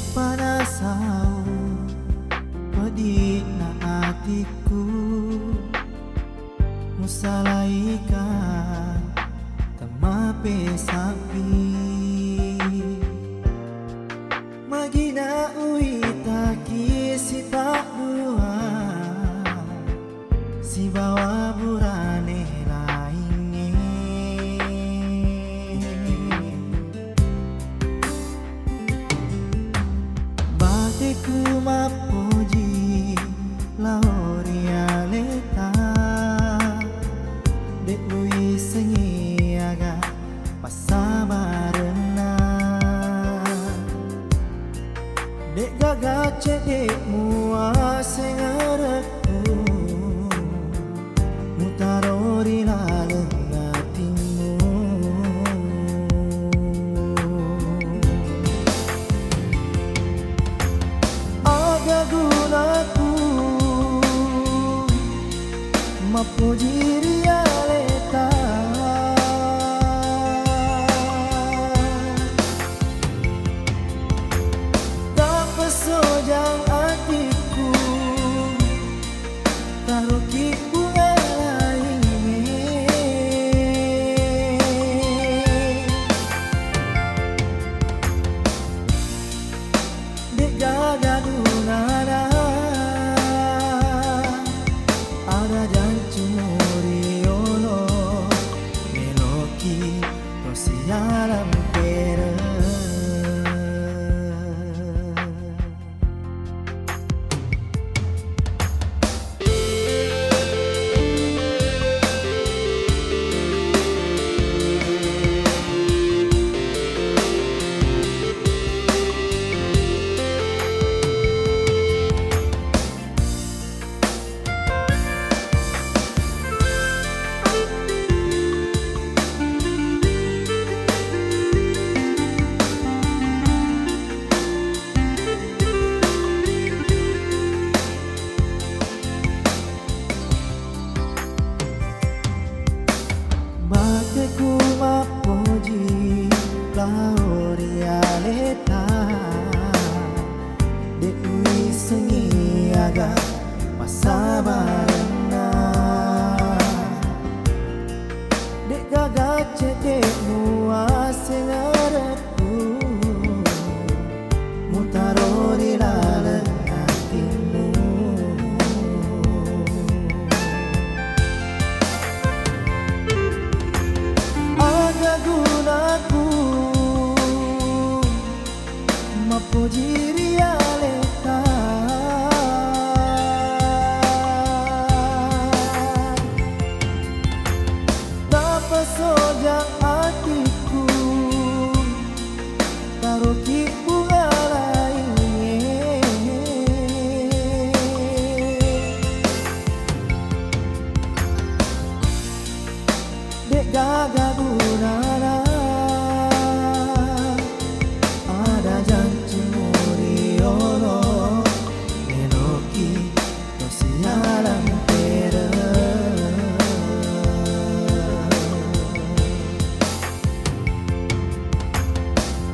Panasau pedih na hatiku musalaikan tamape sapi magina uita kisi tak dua si bawa burane lainnya ku mapuji laurialeta de lui sengiaga pasabarena de gagace de mua sengareku mutarori lalengatimu gunaku mapuji realita tak pesojang hatiku taruki bunga lain dek gagadu nada ada jancu muriolo meloki tosialam pera ku mapuji laurialeta de ui sengiaga pasabarena de gagace de mua sengareku mutarori lalengatimu gunaku mapuji realita tak pesojang hatiku taruki bunga lain dek gagah gunana ada jancu muriolo meloki tosialam pera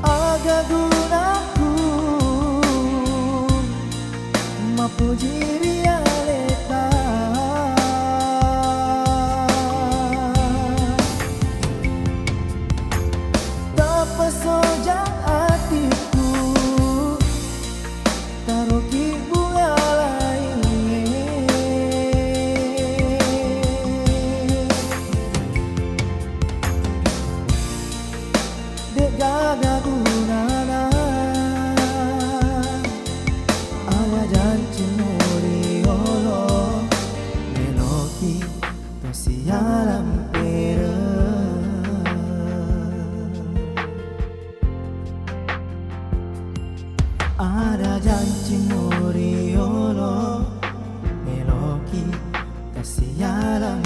aga gunaku mapuji realita pesojang hatiku taruki bunga lain dek gagah gunana ada jancu muriolo meloki tosialam pera ada janji muriolo siaran